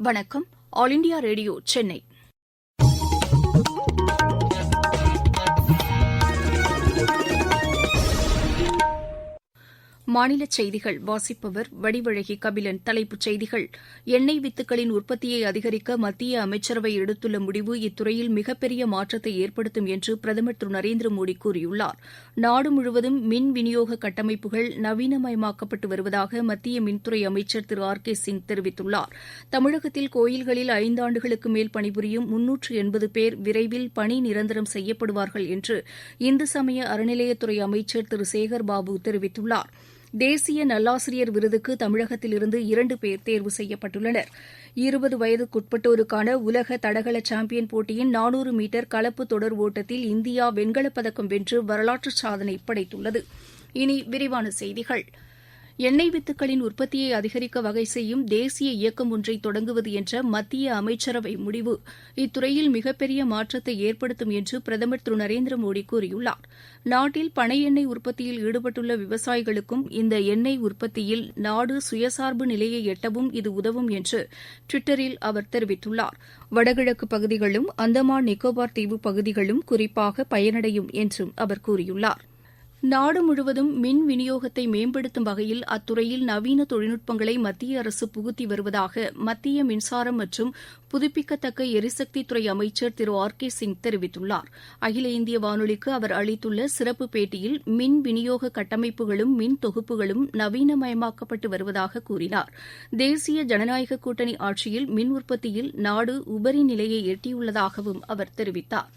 வணக்கம். All India radio Chennai. மாநிலச் செய்திகள் வாசிப்பவர் வடிவழகி கபிலன். தலைப்புச் செய்திகள். எண்ணெய் வித்துக்களின் உற்பத்தியை அதிகரிக்க மத்திய அமைச்சரவை எடுத்துள்ள முடிவு இத்துறையில் மிகப்பெரிய மாற்றத்தை ஏற்படுத்தும் என்று பிரதமர் திரு நரேந்திர மோடி கூறியுள்ளார். நாடு முழுவதும் மின் விநியோக கட்டமைப்புகள் நவீனமயமாக்கப்பட்டு வருவதாக மத்திய மின்துறை அமைச்சர் திரு ஆர் கே சிங் தெரிவித்துள்ளார். தமிழகத்தில் கோயில்களில் 5 ஆண்டுகளுக்கு மேல் பணிபுரியும் 380 பேர் விரைவில் பணி நிரந்தரம் செய்யப்படுவார்கள் என்று இந்து சமய அறநிலையத்துறை அமைச்சர் திரு சேகர் பாபு தெரிவித்துள்ளார். தேசிய நல்லாசிரியர் விருதுக்கு தமிழகத்திலிருந்து 2 பேர் தேர்வு செய்யப்பட்டுள்ளனர். 20 வயதுக்குட்பட்டோருக்கான உலக தடகள சாம்பியன் போட்டியின் 400 மீட்டர் கலப்பு தொடர் ஓட்டத்தில் இந்தியா வெண்கலப் பதக்கம் வென்று வரலாற்று சாதனை படைத்துள்ளது. இனி விரிவான செய்திகள். எண்ணெய் வித்துக்களின் உற்பத்தியை அதிகரிக்க வகை செய்யும் தேசிய இயக்கம் ஒன்றை தொடங்குவது என்ற மத்திய அமைச்சரவை முடிவு இத்துறையில் மிகப்பெரிய மாற்றத்தை ஏற்படுத்தும் என்று பிரதமர் திரு நரேந்திர மோடி கூறியுள்ளார். நாட்டில் பனை எண்ணெய் உற்பத்தியில் ஈடுபட்டுள்ள விவசாயிகளுக்கும் இந்த எண்ணெய் உற்பத்தியில் நாடு சுயசார்பு நிலையை எட்டவும் இது உதவும் என்று டுவிட்டரில் அவர் தெரிவித்துள்ளார். வடகிழக்கு பகுதிகளும் அந்தமான் நிக்கோபார் தீவு பகுதிகளும் குறிப்பாக பயனடையும் என்றும் அவர் கூறியுள்ளார். நாடு முழுவதும் மின் விநியோகத்தை மேம்படுத்தும் வகையில் அத்துறையில் நவீன தொழில்நுட்பங்களை மத்திய அரசு புகுத்தி வருவதாக மத்திய மின்சாரம் மற்றும் புதுப்பிக்கத்தக்க எரிசக்தித்துறை அமைச்சர் திரு ஆர் கே சிங் தெரிவித்துள்ளார். அகில இந்திய வானொலிக்கு அவர் அளித்துள்ள சிறப்பு பேட்டியில் மின் விநியோக கட்டமைப்புகளும் மின் தொகுப்புகளும் நவீனமயமாக்கப்பட்டு வருவதாக கூறினார். தேசிய ஜனநாயக கூட்டணி ஆட்சியில் மின் உற்பத்தியில் நாடு உபரி நிலையை எட்டியுள்ளதாகவும் அவர் தெரிவித்தார்.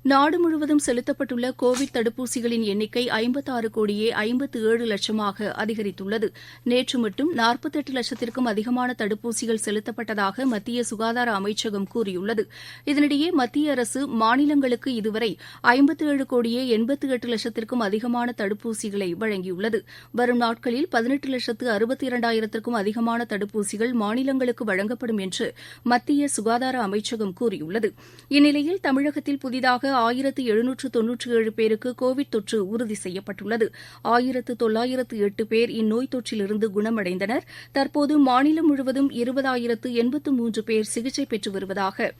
நாடு முழுவதும் செலுத்தப்பட்டுள்ள கோவிட் தடுப்பூசிகளின் எண்ணிக்கை 56 கோடியே 57 லட்சமாக அதிகரித்துள்ளது. நேற்று மட்டும் 48 லட்சத்திற்கும் அதிகமான தடுப்பூசிகள் செலுத்தப்பட்டதாக மத்திய சுகாதார அமைச்சகம் கூறியுள்ளது. இதனிடையே மத்திய அரசு மாநிலங்களுக்கு இதுவரை 57 கோடியே 88 லட்சத்திற்கும் அதிகமான தடுப்பூசிகளை வழங்கியுள்ளது. வரும் நாட்களில் 18 லட்சத்து 62,000த்திற்கும் அதிகமான தடுப்பூசிகள் மாநிலங்களுக்கு வழங்கப்படும் என்று மத்திய சுகாதார அமைச்சகம் கூறியுள்ளது. இந்நிலையில் தமிழகத்தில் புதிதாக 1797 பேருக்கு கோவிட் தொற்று உறுதி செய்யப்பட்டுள்ளது. 1908 பேர் இந்நோய் தொற்றிலிருந்து குணமடைந்தனர். தற்போது மாநிலம் முழுவதும் 20,083 பேர் சிகிச்சை பெற்று வருவதாக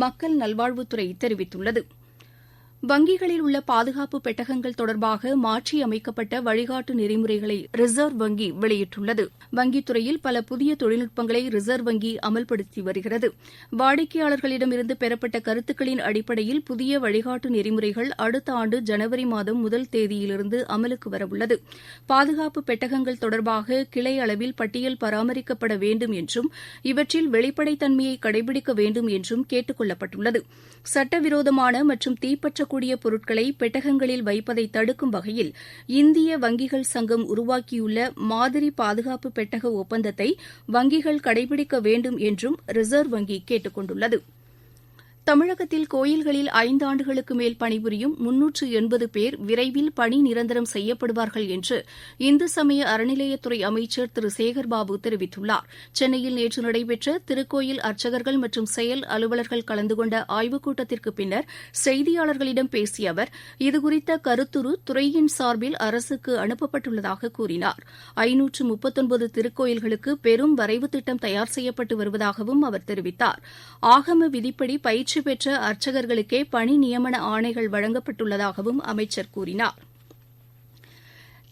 மக்கள் நல்வாழ்வுத்துறை தெரிவித்துள்ளது. வங்கிகளில் உள்ள பாதுகாப்பு பெட்டகங்கள் தொடர்பாக மாற்றியமைக்கப்பட்ட வழிகாட்டு நெறிமுறைகளை ரிசர்வ் வங்கி வெளியிட்டுள்ளது. வங்கித்துறையில் பல புதிய தொழில்நுட்பங்களை ரிசர்வ் வங்கி அமல்படுத்தி வருகிறது. வாடிக்கையாளர்களிடமிருந்து பெறப்பட்ட கருத்துக்களின் அடிப்படையில் புதிய வழிகாட்டு நெறிமுறைகள் அடுத்த ஆண்டு ஜனவரி மாதம் 1 தேதியிலிருந்து அமலுக்கு வரவுள்ளது. பாதுகாப்பு பெட்டகங்கள் தொடர்பாக கிளை அளவில் பட்டியல் பராமரிக்கப்பட வேண்டும் என்றும் இவற்றில் வெளிப்படைத்தன்மையை கடைபிடிக்க வேண்டும் என்றும் கேட்டுக் கொள்ளப்பட்டுள்ளது. சட்டவிரோதமான மற்றும் தீப்பற்றக்கூடிய பொருட்களை பெட்டகங்களில் வைப்பதை தடுக்கும் வகையில் இந்திய வங்கிகள் சங்கம் உருவாக்கியுள்ள மாதிரி பாதுகாப்பு பெட்டக ஒப்பந்தத்தை வங்கிகள் கடைபிடிக்க வேண்டும் என்றும் ரிசர்வ் வங்கி கேட்டுக் கொண்டுள்ளது. தமிழகத்தில் கோயில்களில் 5 ஆண்டுகளுக்கு மேல் பணிபுரியும் 380 பேர் விரைவில் பணி நிரந்தரம் செய்யப்படுவார்கள் என்று இந்து சமய அறநிலையத்துறை அமைச்சர் திரு சேகர்பாபு தெரிவித்துள்ளார். சென்னையில் நேற்று நடைபெற்ற திருக்கோயில் அர்ச்சகர்கள் மற்றும் செயல் அலுவலர்கள் கலந்து கொண்ட ஆய்வுக் கூட்டத்திற்கு பின்னர் செய்தியாளர்களிடம் பேசிய அவர் இதுகுறித்த கருத்துரு துறையின் சார்பில் அரசுக்கு அனுப்பப்பட்டுள்ளதாக கூறினார். 539 திருக்கோயில்களுக்கு பெரும் வரைவு திட்டம் தயார் செய்யப்பட்டு வருவதாகவும் அவர் தெரிவித்தார். ஆகம விதிப்படி பயிற்சி பெற்ற அர்ச்சகர்களுக்கே பணி நியமன ஆணைகள் வழங்கப்பட்டுள்ளதாகவும் அமைச்சர் கூறினார்.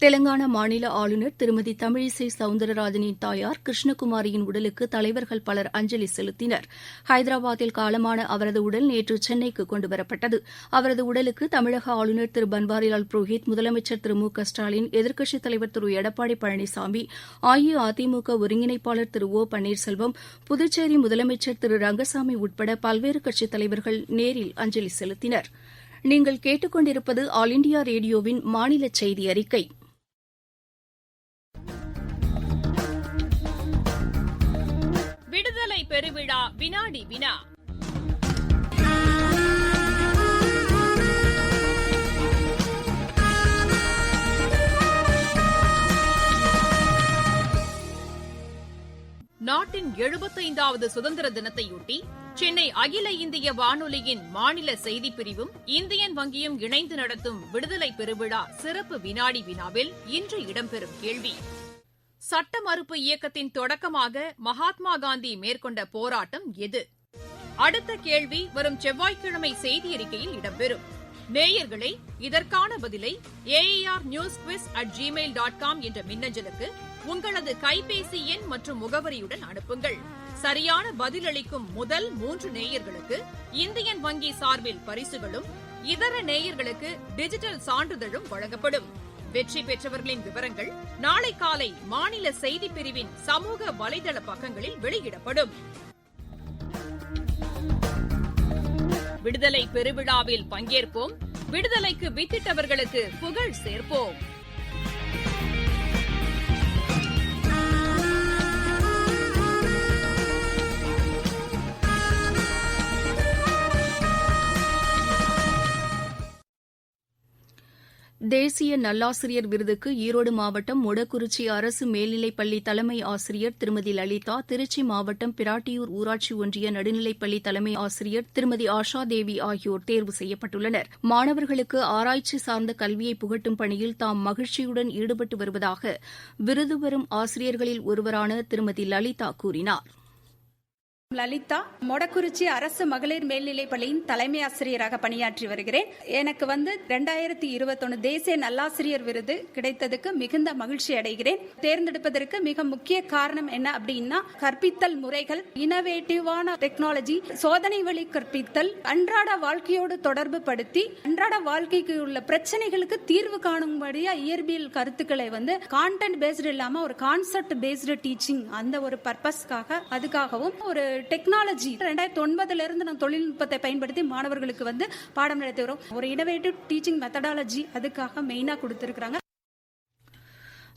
தெலங்கானா மாநில ஆளுநர் திருமதி தமிழிசை சவுந்தரராஜனின் தாயார் கிருஷ்ணகுமாரியின் உடலுக்கு தலைவர்கள் பலர் அஞ்சலி செலுத்தினர். ஹைதராபாத்தில் காலமான அவரது உடல் நேற்று சென்னைக்கு கொண்டுவரப்பட்டது. அவரது உடலுக்கு தமிழக ஆளுநர் திரு பன்வாரிலால் புரோஹித், முதலமைச்சர் திரு மு க ஸ்டாலின், எதிர்க்கட்சித் தலைவர் திரு எடப்பாடி பழனிசாமி, அஇஅதிமுக ஒருங்கிணைப்பாளர் திரு ஓ பன்னீர்செல்வம், புதுச்சேரி முதலமைச்சர் திரு ரங்கசாமி உட்பட பல்வேறு கட்சித் தலைவர்கள் நேரில் அஞ்சலி செலுத்தினர். நீங்கள் கேட்டுக் கொண்டிருப்பது ஆல் இண்டியா ரேடியோவின் மாநில செய்தி அறிக்கை. விடுதலை பெருவிழா வினாடி வினா. நாட்டின் 75வது சுதந்திர தினத்தையொட்டி சென்னை அகில இந்திய வானொலியின் மாநில செய்திப்பிரிவும் இந்தியன் வங்கியும் இணைந்து நடத்தும் விடுதலை பெருவிழா சிறப்பு வினாடி வினாவில் இன்று இடம்பெறும் கேள்வி: சட்ட மறுப்பு இயக்கத்தின் தொடக்கமாக மகாத்மா காந்தி மேற்கொண்ட போராட்டம் எது? அடுத்த கேள்வி வரும் செவ்வாய்க்கிழமை செய்தியறிக்கையில் இடம்பெறும். நேயர்களே, இதற்கான பதிலை AARnewsquiz@gmail.com என்ற மின்னஞ்சலுக்கு உங்களது கைபேசி எண் மற்றும் முகவரியுடன் அனுப்புங்கள். சரியான பதிலளிக்கும் முதல் 3 நேயர்களுக்கு இந்தியன் வங்கி சார்பில் பரிசுகளும், இதர நேயர்களுக்கு டிஜிட்டல் சான்றிதழும் வழங்கப்படும். வெற்றி பெற்றவர்களின் விவரங்கள் நாளை காலை மாநில செய்திப் பிரிவின் சமூக வலைதள பக்கங்களில் வெளியிடப்படும். விடுதலை பெருவிழாவில் பங்கேற்போம். விடுதலைக்கு வித்திட்டவர்களுக்கு புகழ் சேர்ப்போம். தேசிய நல்லாசிரியர் விருதுக்கு ஈரோடு மாவட்டம் மொடக்குறிச்சி அரசு மேல்நிலைப்பள்ளி தலைமை ஆசிரியர் திருமதி லலிதா, திருச்சி மாவட்டம் பிராட்டியூர் ஊராட்சி ஒன்றிய நடுநிலைப்பள்ளி தலைமை ஆசிரியர் திருமதி ஆஷாதேவி ஆகியோர் தேர்வு செய்யப்பட்டுள்ளனர். மாணவர்களுக்கு ஆராய்ச்சி சார்ந்த கல்வியை புகட்டும் பணியில் தாம் மகிழ்ச்சியுடன் ஈடுபட்டு வருவதாக விருது பெறும் ஆசிரியர்களில் ஒருவரான திருமதி லலிதா கூறினார். லலிதா, மொடக்குறிச்சி அரசு மகளிர் மேல்நிலைப் பள்ளியின் தலைமை ஆசிரியராக பணியாற்றி வருகிறேன். எனக்கு 2021 தேசிய நல்லாசிரியர் விருது கிடைத்ததுக்கு மிகுந்த மகிழ்ச்சி அடைகிறேன். தேர்ந்தெடுப்பதற்கு மிக முக்கிய காரணம் என்ன அப்படின்னா, கற்பித்தல் முறைகள், இனோவேட்டிவான டெக்னாலஜி, சோதனை வழி கற்பித்தல், அன்றாட வாழ்க்கையோடு தொடர்பு படுத்தி அன்றாட வாழ்க்கைக்கு உள்ள பிரச்சனைகளுக்கு தீர்வு காணும்படியா இயற்பியல் கருத்துக்களை கான்டென்ட் பேஸ்டு இல்லாம ஒரு கான்செப்ட் பேஸ்டு டீச்சிங், அந்த ஒரு பர்பஸ்க்காக அதுக்காகவும் ஒரு டெக்னாலஜி 2009 இருந்து நான் தொழில்நுட்பத்தை பயன்படுத்தி மாணவர்களுக்கு பாடம் நடத்தி வரோம். ஒரு இனோவேட்டிவ் டீச்சிங் மெத்தடாலஜி அதுக்காக மெயினா கொடுத்திருக்காங்க.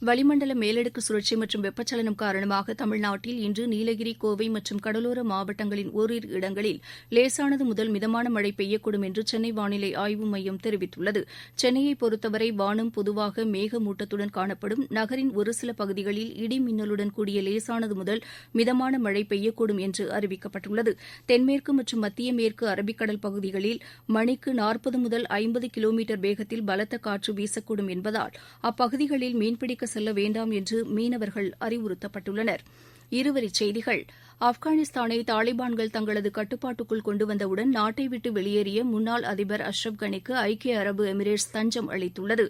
வளிமண்டல மேலடுக்கு சுழற்சி மற்றும் வெப்பச்சலனம் காரணமாக தமிழ்நாட்டில் இன்று நீலகிரி, கோவை மற்றும் கடலோர மாவட்டங்களின் ஓரிரு இடங்களில் லேசானது முதல் மிதமான மழை பெய்யக்கூடும் என்று சென்னை வானிலை ஆய்வு மையம் தெரிவித்துள்ளது. சென்னையை பொறுத்தவரை வானம் பொதுவாக மேகமூட்டத்துடன் காணப்படும். நகரின் ஒரு சில பகுதிகளில் இடி மின்னலுடன் கூடிய லேசானது முதல் மிதமான மழை பெய்யக்கூடும் என்று அறிவிக்கப்பட்டுள்ளது. தென்மேற்கு மற்றும் மத்திய மேற்கு அரபிக்கடல் பகுதிகளில் மணிக்கு 40 முதல் 50 கிலோமீட்டர் வேகத்தில் பலத்த காற்று வீசக்கூடும் என்பதால் அப்பகுதிகளில் மீன்பிடிக்க செல்ல வேண்டாம் என்று மீனவர்கள் அறிவுறுத்தப்பட்டுள்ளனர். இருவரிச் செய்திகள். ஆப்கானிஸ்தானை தாலிபான்கள் தங்களது கட்டுப்பாட்டுக்குள் கொண்டு வந்தவுடன் நாட்டை விட்டு வெளியேறிய முன்னாள் அதிபர் அஷ்ரப் கனிக்கு ஐக்கிய அரபு எமிரேட்ஸ் தஞ்சம் அளித்துள்ளது.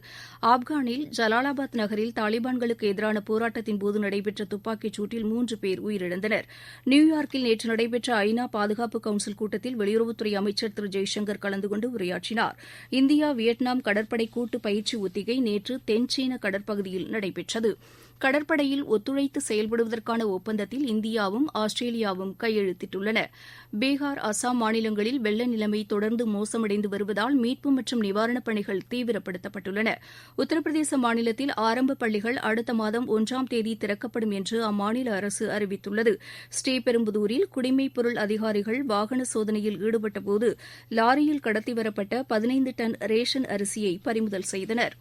ஆப்கானில் ஜலாலாபாத் நகரில் தாலிபான்களுக்கு எதிரான போராட்டத்தின் போது நடைபெற்ற துப்பாக்கிச் சூட்டில் 3 பேர் உயிரிழந்தனர். நியூயார்க்கில் நேற்று நடைபெற்ற ஐநா பாதுகாப்பு கவுன்சில் கூட்டத்தில் வெளியுறவுத்துறை அமைச்சர் திரு ஜெய்சங்கர் கலந்து கொண்டு உரையாற்றினார். இந்தியா வியட்நாம் கடற்படை கூட்டு பயிற்சி ஒத்திகை நேற்று தென்சீன கடற்பகுதியில் நடைபெற்றது. கடற்படையில் ஒத்துழைத்து செயல்படுவதற்கான ஒப்பந்தத்தில் இந்தியாவும் ஆஸ்திரேலியாவும் கையெழுத்திட்டுள்ளன. பீகார், அசாம் மாநிலங்களில் வெள்ள நிலைமை தொடர்ந்து மோசமடைந்து வருவதால் மீட்பு மற்றும் நிவாரணப் பணிகள் தீவிரப்படுத்தப்பட்டுள்ளன. உத்தரப்பிரதேச மாநிலத்தில் ஆரம்ப பள்ளிகள் அடுத்த மாதம் 1ஆம் தேதி திறக்கப்படும் என்று அம்மாநில அரசு அறிவித்துள்ளது. ஸ்ரீபெரும்புதூரில் குடிமைப் பொருள் அதிகாரிகள் வாகன சோதனையில் ஈடுபட்டபோது லாரியில் கடத்தி வரப்பட்ட 15 டன் ரேஷன் அரிசியை பறிமுதல் செய்தனர்.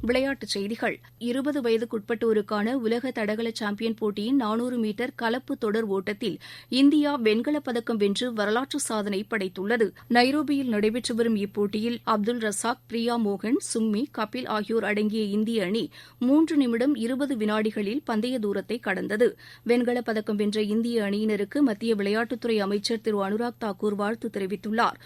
விளையாட்டுச் செய்திகள். 20 வயதுக்குட்பட்டோருக்கான உலக தடகள சாம்பியன் போட்டியின் 400 மீட்டர் கலப்பு தொடர் ஓட்டத்தில் இந்தியா வெண்கலப் பதக்கம் வென்று வரலாற்று சாதனை படைத்துள்ளது. நைரோபியில் நடைபெற்று வரும் இப்போட்டியில் அப்துல் ரசாக், பிரியா மோகன், சும்மி, கபில் ஆகியோர் அடங்கிய இந்திய அணி 3 நிமிடம் 20 வினாடிகளில் பந்தய தூரத்தை கடந்தது. வெண்கலப் பதக்கம் வென்ற இந்திய அணியினருக்கு மத்திய விளையாட்டுத்துறை அமைச்சர் திரு அனுராக் தாக்கூர் வாழ்த்து தெரிவித்துள்ளார்.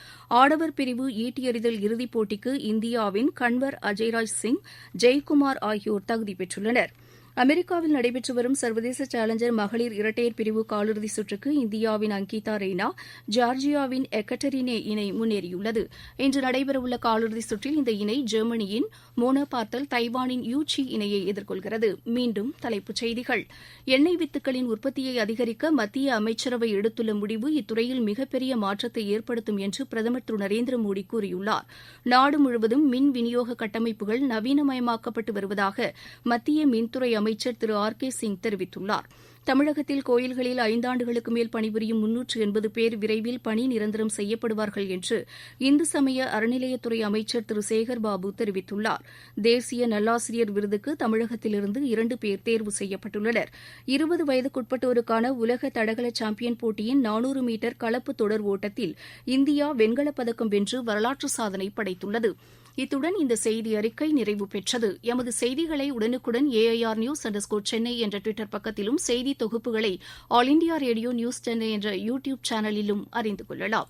ஆடவர் பிரிவு ஈட்டி எறிதல் இறுதிப் போட்டிக்கு இந்தியாவின் கன்வர் அஜய்ராஜ் சிங், ஜெயக்குமார் ஆகியோர் தகுதி பெற்றுள்ளனர். அமெரிக்காவில் நடைபெற்று வரும் சர்வதேச சேலஞ்சர் மகளிர் இரட்டையர் பிரிவு காலிறுதிச் சுற்றுக்கு இந்தியாவின் அங்கிதா ரெய்னா, ஜார்ஜியாவின் எக்கட்டெரினே இணை முன்னேறியுள்ளது. இன்று நடைபெறவுள்ள காலிறுதிச் சுற்றில் இந்த இணை ஜெர்மனியின் மோனா பார்த்தல், தைவானின் யூ சி இணையை எதிர்கொள்கிறது. மீண்டும் தலைப்புச் செய்திகள். எண்ணெய் வித்துக்களின் உற்பத்தியை அதிகரிக்க மத்திய அமைச்சரவை எடுத்துள்ள முடிவு இத்துறையில் மிகப்பெரிய மாற்றத்தை ஏற்படுத்தும் என்று பிரதமர் திரு நரேந்திர மோடி கூறியுள்ளார். நாடு முழுவதும் மின் விநியோக கட்டமைப்புகள் நவீனமயமாக்கப்பட்டு வருவதாக மத்திய மின்துறை அமைச்சர் திரு ஆர் கே சிங் தெரிவித்துள்ளார். தமிழகத்தில் கோயில்களில் 5 ஆண்டுகளுக்கு மேல் பணிபுரியும் 380 பேர் விரைவில் பணி நிரந்தரம் செய்யப்படுவார்கள் என்று இந்து சமய அறநிலையத்துறை அமைச்சர் திரு சேகர்பாபு தெரிவித்துள்ளார். தேசிய நல்லாசிரியர் விருதுக்கு தமிழகத்திலிருந்து 2 பேர் தேர்வு செய்யப்பட்டுள்ளனர். 20 வயதுக்குட்பட்டோருக்கான உலக தடகள சாம்பியன் போட்டியின் 400 மீட்டர் கலப்பு தொடர் ஓட்டத்தில் இந்தியா வெண்கலப் பதக்கம் வென்று வரலாற்று சாதனை படைத்துள்ளது. இத்துடன் இந்த செய்தி அறிக்கை நிறைவு பெற்றது. எமது செய்திகளை உடனுக்குடன் AIR நியூஸ் _சென்னை என்ற டுவிட்டர் பக்கத்திலும், செய்தி தொகுப்புகளை all India radio news Chennai என்ற யூடியூப் சேனலிலும் அறிந்து கொள்ளலாம்.